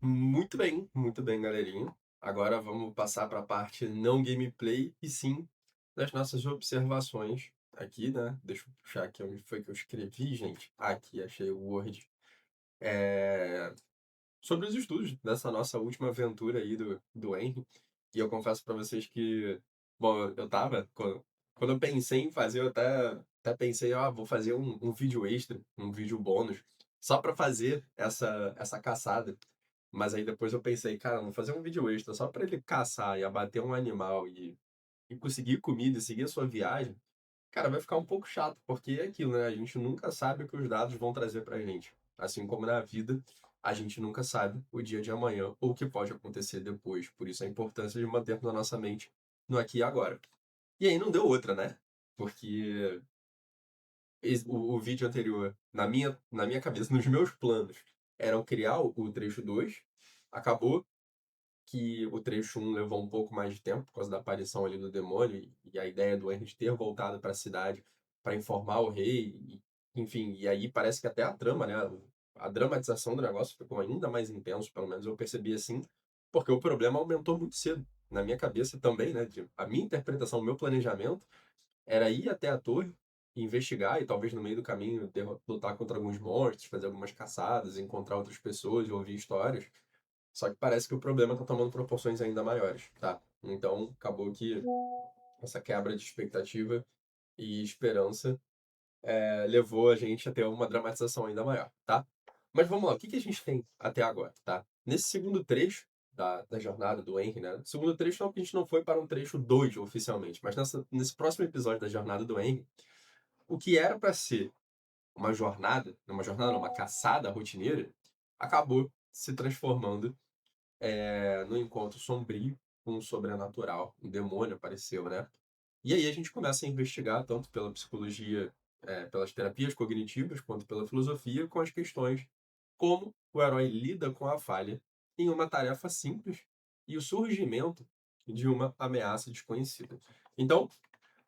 Muito bem, galerinha. Agora vamos passar para a parte não gameplay e sim das nossas observações aqui, né? Deixa eu puxar aqui onde foi que eu escrevi, gente. Aqui, achei o Word. É, Sobre os estudos dessa nossa última aventura aí do Henry. E eu confesso para vocês que, bom, quando eu pensei em fazer, eu até pensei, vou fazer um vídeo extra, um vídeo bônus, só para fazer essa caçada. Mas aí depois eu pensei, cara, vou fazer um vídeo extra só para ele caçar e abater um animal e conseguir comida e seguir a sua viagem. Cara, vai ficar um pouco chato, porque é aquilo, né? A gente nunca sabe o que os dados vão trazer pra gente. Assim como na vida, a gente nunca sabe o dia de amanhã ou o que pode acontecer depois. Por isso a importância de mantermos a nossa mente no aqui e agora. E aí não deu outra, né? Porque o vídeo anterior, na minha cabeça, nos meus planos, eram criar o trecho 2. Acabou que o trecho 1 levou um pouco mais de tempo por causa da aparição ali do demônio e a ideia do Henry ter voltado para a cidade para informar o rei, enfim, e aí parece que até a trama, né, a dramatização do negócio ficou ainda mais intenso, pelo menos eu percebi assim, porque o problema aumentou muito cedo. Na minha cabeça também, né, a minha interpretação, o meu planejamento era ir até a torre, investigar e talvez no meio do caminho lutar contra alguns monstros, fazer algumas caçadas, encontrar outras pessoas e ouvir histórias. Só que parece que o problema está tomando proporções ainda maiores, tá? Então, acabou que essa quebra de expectativa e esperança levou a gente a ter uma dramatização ainda maior, tá? Mas vamos lá, o que que a gente tem até agora, tá? Nesse segundo trecho da jornada do Henry, né? Segundo trecho não, porque a gente não foi para um trecho 2 oficialmente, mas nesse próximo episódio da jornada do Henry, o que era para ser uma jornada, não, uma caçada rotineira, acabou se transformando no encontro sombrio com o sobrenatural. Um demônio apareceu, né? E aí a gente começa a investigar, tanto pela psicologia, pelas terapias cognitivas, quanto pela filosofia, com as questões como o herói lida com a falha em uma tarefa simples e o surgimento de uma ameaça desconhecida. Então,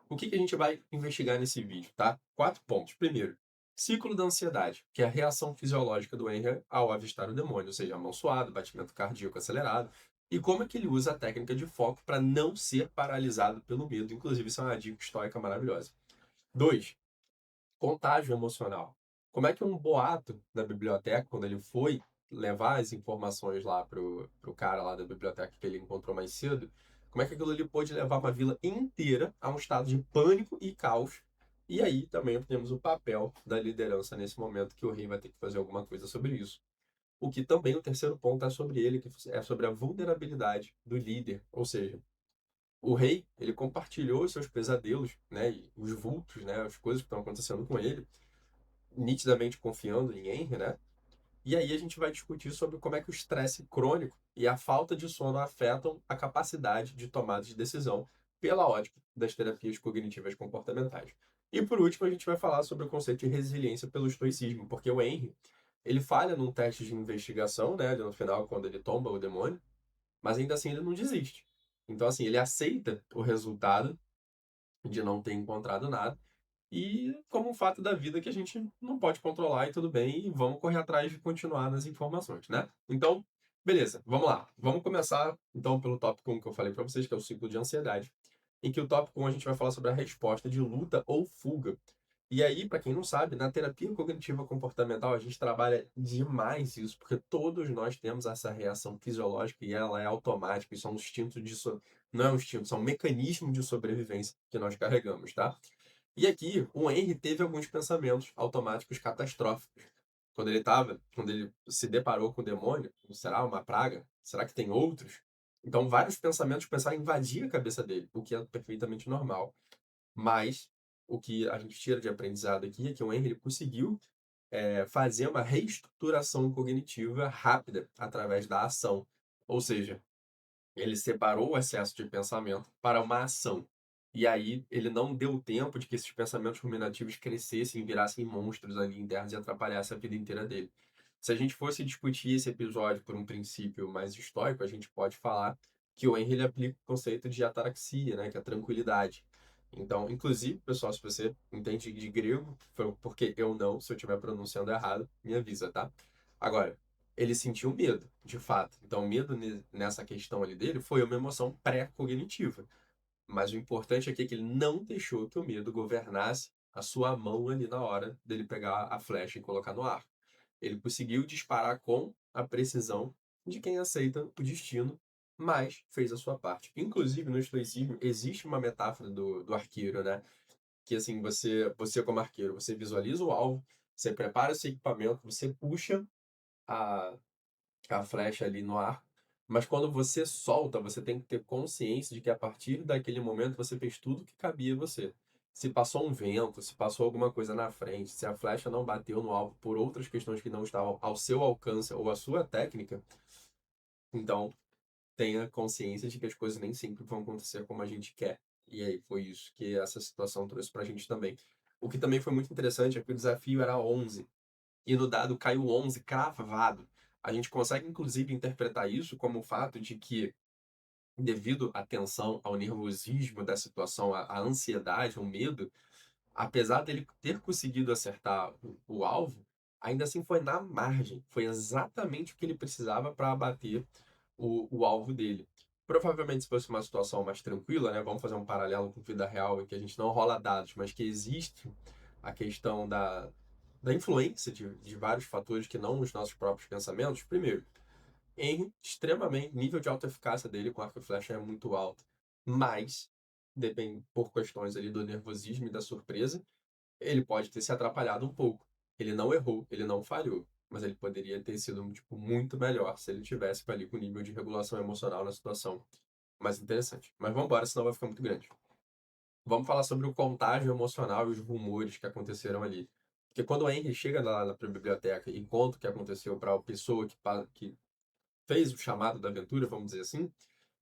o que que a gente vai investigar nesse vídeo, tá? 4 pontos. Primeiro, ciclo da ansiedade, que é a reação fisiológica do Henry ao avistar o demônio, ou seja, a mão suada, batimento cardíaco acelerado, e como é que ele usa a técnica de foco para não ser paralisado pelo medo. Inclusive, isso é uma dica estoica maravilhosa. 2, contágio emocional. Como é que um boato da biblioteca, quando ele foi levar as informações lá pro cara lá da biblioteca que ele encontrou mais cedo, como é que aquilo ali pôde levar uma vila inteira a um estado de pânico e caos? E aí também temos o papel da liderança nesse momento, que o rei vai ter que fazer alguma coisa sobre isso. O que também o terceiro ponto é sobre ele, que é sobre a vulnerabilidade do líder, ou seja, o rei, ele compartilhou os seus pesadelos, né, e os vultos, né, as coisas que estão acontecendo com ele, nitidamente confiando em Henry, né? E aí a gente vai discutir sobre como é que o estresse crônico e a falta de sono afetam a capacidade de tomada de decisão pela ótica das terapias cognitivas comportamentais. E por último, a gente vai falar sobre o conceito de resiliência pelo estoicismo, porque o Henry, ele falha num teste de investigação, né, ali no final, quando ele tomba o demônio, mas ainda assim ele não desiste. Então, assim, ele aceita o resultado de não ter encontrado nada e como um fato da vida que a gente não pode controlar e tudo bem, e vamos correr atrás de continuar nas informações, né? Então, beleza, vamos lá. Vamos começar então pelo tópico 1 que eu falei para vocês, que é o ciclo de ansiedade, em que o tópico 1 a gente vai falar sobre a resposta de luta ou fuga. E aí, para quem não sabe, na terapia cognitiva comportamental a gente trabalha demais isso, porque todos nós temos essa reação fisiológica e ela é automática, isso é um instinto não é um instinto, são um mecanismo de sobrevivência que nós carregamos, tá? E aqui, o Henry teve alguns pensamentos automáticos catastróficos. Quando ele se deparou com o demônio, será uma praga? Será que tem outros? Então, vários pensamentos começaram a invadir a cabeça dele, o que é perfeitamente normal. Mas, o que a gente tira de aprendizado aqui é que o Henry conseguiu fazer uma reestruturação cognitiva rápida através da ação. Ou seja, ele separou o excesso de pensamento para uma ação. E aí ele não deu tempo de que esses pensamentos ruminativos crescessem e virassem monstros ali internos e atrapalhassem a vida inteira dele. Se a gente fosse discutir esse episódio por um princípio mais estoico, a gente pode falar que o Henry ele aplica o conceito de ataraxia, né, que é a tranquilidade. Então, inclusive, pessoal, se você entende de grego, porque eu não, se eu estiver pronunciando errado, me avisa, tá? Agora, ele sentiu medo, de fato. Então, o medo nessa questão ali dele foi uma emoção pré-cognitiva. Mas o importante aqui é que ele não deixou que o medo governasse a sua mão ali na hora dele pegar a flecha e colocar no ar. Ele conseguiu disparar com a precisão de quem aceita o destino, mas fez a sua parte. Inclusive, no estoicismo, existe uma metáfora do arqueiro, né? Que assim, você como arqueiro, você visualiza o alvo, você prepara seu equipamento, você puxa a, a flecha ali no ar, mas quando você solta, você tem que ter consciência de que a partir daquele momento você fez tudo que cabia a você. Se passou um vento, se passou alguma coisa na frente, se a flecha não bateu no alvo por outras questões que não estavam ao seu alcance ou à sua técnica, então tenha consciência de que as coisas nem sempre vão acontecer como a gente quer. E aí foi isso que essa situação trouxe pra gente também. O que também foi muito interessante é que o desafio era 11 e no dado caiu 11 cravado. A gente consegue, inclusive, interpretar isso como o fato de que, devido à tensão, ao nervosismo da situação, à ansiedade, ao medo, apesar dele ter conseguido acertar o alvo, ainda assim foi na margem. Foi exatamente o que ele precisava para abater o alvo dele. Provavelmente, se fosse uma situação mais tranquila, né? Vamos fazer um paralelo com vida real, em que a gente não rola dados, mas que existe a questão da influência de vários fatores que não os nossos próprios pensamentos. Primeiro, em extremamente nível de autoeficácia dele com arco e flecha é muito alto, mas depende por questões ali do nervosismo e da surpresa, ele pode ter se atrapalhado um pouco. Ele não errou, ele não falhou, mas ele poderia ter sido tipo muito melhor se ele tivesse ali com nível de regulação emocional na situação mais interessante. Mas vamos embora, senão vai ficar muito grande. Vamos falar sobre o contágio emocional e os rumores que aconteceram ali. Porque quando o Henry chega lá na biblioteca e conta o que aconteceu para a pessoa que fez o chamado da aventura, vamos dizer assim,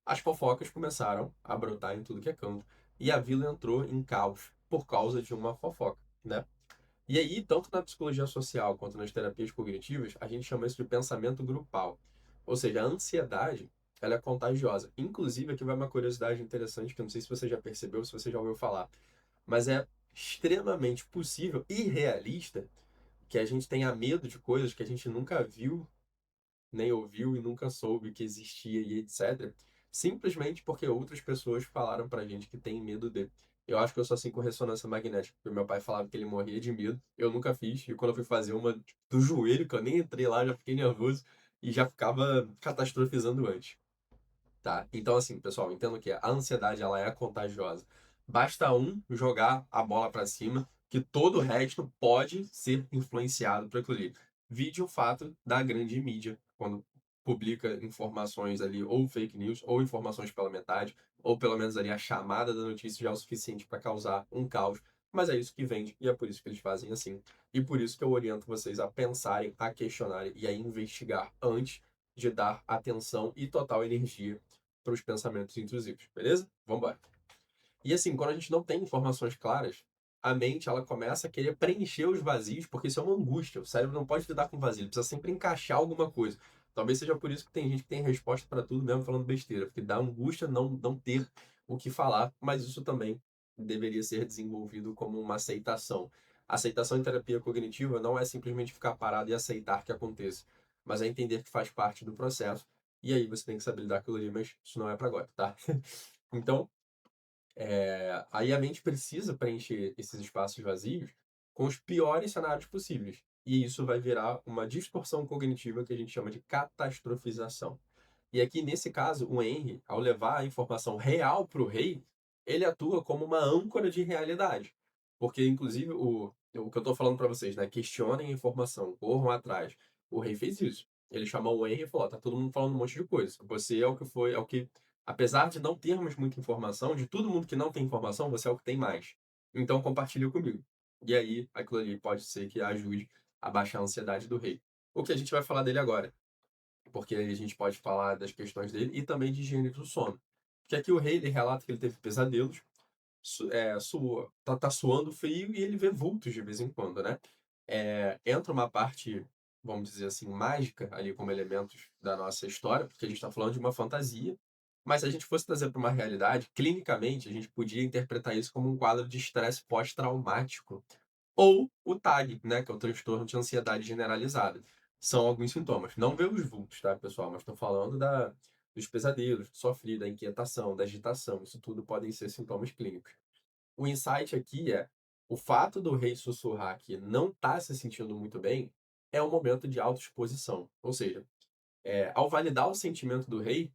as fofocas começaram a brotar em tudo que é canto. E a vila entrou em caos por causa de uma fofoca, né? E aí, tanto na psicologia social quanto nas terapias cognitivas, a gente chama isso de pensamento grupal. Ou seja, a ansiedade, ela é contagiosa. Inclusive, aqui vai uma curiosidade interessante que eu não sei se você já percebeu, se você já ouviu falar, mas é extremamente possível e realista que a gente tenha medo de coisas que a gente nunca viu, nem ouviu e nunca soube que existia e etc. Simplesmente porque outras pessoas falaram pra gente que tem medo dele. Eu acho que eu sou assim com ressonância magnética, porque meu pai falava que ele morria de medo, eu nunca fiz, e quando eu fui fazer uma do joelho, que eu nem entrei lá, já fiquei nervoso e já ficava catastrofizando antes. Tá? Então, assim, pessoal, entendo que a ansiedade ela é contagiosa. Basta um jogar a bola para cima, que todo o resto pode ser influenciado por aquilo ali. Vide o fato da grande mídia, quando publica informações ali, ou fake news, ou informações pela metade, ou pelo menos ali a chamada da notícia já é o suficiente para causar um caos. Mas é isso que vende, e é por isso que eles fazem assim. E por isso que eu oriento vocês a pensarem, a questionarem e a investigar antes de dar atenção e total energia para os pensamentos intrusivos, beleza? Vamos embora. E assim, quando a gente não tem informações claras, a mente ela começa a querer preencher os vazios, porque isso é uma angústia. O cérebro não pode lidar com vazio, ele precisa sempre encaixar alguma coisa. Talvez seja por isso que tem gente que tem resposta para tudo mesmo falando besteira, porque dá angústia não ter o que falar, mas isso também deveria ser desenvolvido como uma aceitação. Aceitação em terapia cognitiva não é simplesmente ficar parado e aceitar que aconteça, mas é entender que faz parte do processo. E aí você tem que saber lidar com aquilo ali, mas isso não é para agora, tá? Então, aí a mente precisa preencher esses espaços vazios com os piores cenários possíveis. E isso vai virar uma distorção cognitiva que a gente chama de catastrofização. E aqui, nesse caso, o Henry, ao levar a informação real para o rei, ele atua como uma âncora de realidade. Porque, inclusive, o que eu estou falando para vocês, né? Questionem a informação, corram atrás. O rei fez isso. Ele chamou o Henry e falou: tá todo mundo falando um monte de coisa. Você é o que foi, é o que, apesar de não termos muita informação, de todo mundo que não tem informação, você é o que tem mais. Então, compartilhe comigo. E aí, aquilo ali pode ser que ajude a baixar a ansiedade do rei. O que a gente vai falar dele agora? Porque aí a gente pode falar das questões dele e também de higiene do sono. Porque aqui o rei ele relata que ele teve pesadelos, tá suando frio e ele vê vultos de vez em quando, né? Entra uma parte, vamos dizer assim, mágica ali como elementos da nossa história, porque a gente está falando de uma fantasia, mas se a gente fosse trazer para uma realidade, clinicamente, a gente podia interpretar isso como um quadro de estresse pós-traumático, ou o TAG, né, que é o transtorno de ansiedade generalizada. são alguns sintomas. Não vê os vultos, tá, pessoal? Mas estou falando dos pesadelos, do sofrer, da inquietação, da agitação. Isso tudo podem ser sintomas clínicos. O insight aqui é o fato do rei sussurrar que não está se sentindo muito bem é um momento de autoexposição. Ou seja, ao validar o sentimento do rei,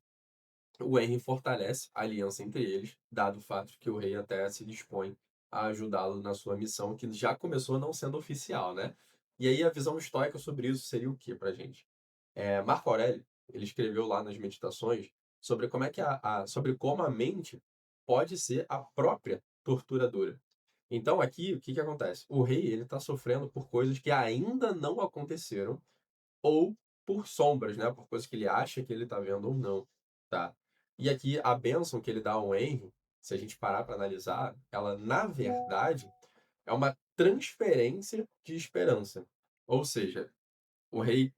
o Henry fortalece a aliança entre eles, dado o fato que o rei até se dispõe a ajudá-lo na sua missão, que já começou não sendo oficial, né? E aí a visão estoica sobre isso seria o que para gente? Marco Aurélio, ele escreveu lá nas Meditações sobre como é que sobre como a mente pode ser a própria torturadora. Então aqui o que que acontece? O rei ele está sofrendo por coisas que ainda não aconteceram ou por sombras, né? Por coisas que ele acha que ele está vendo ou não, tá? E aqui a bênção que ele dá ao Henry, se a gente parar para analisar, ela na verdade é uma transferência de esperança. Ou seja, o rei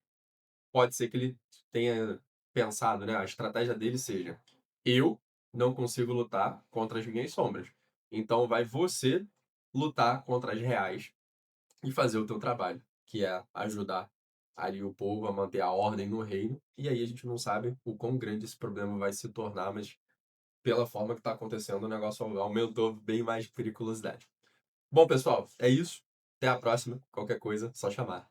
pode ser que ele tenha pensado, né? A estratégia dele seja: eu não consigo lutar contra as minhas sombras. Então vai você lutar contra as reais e fazer o teu trabalho, que é ajudar ali o povo a manter a ordem no reino. E aí a gente não sabe o quão grande esse problema vai se tornar, mas pela forma que está acontecendo, o negócio aumentou bem mais periculosidade. Bom, pessoal, é isso. Até a próxima. Qualquer coisa, só chamar.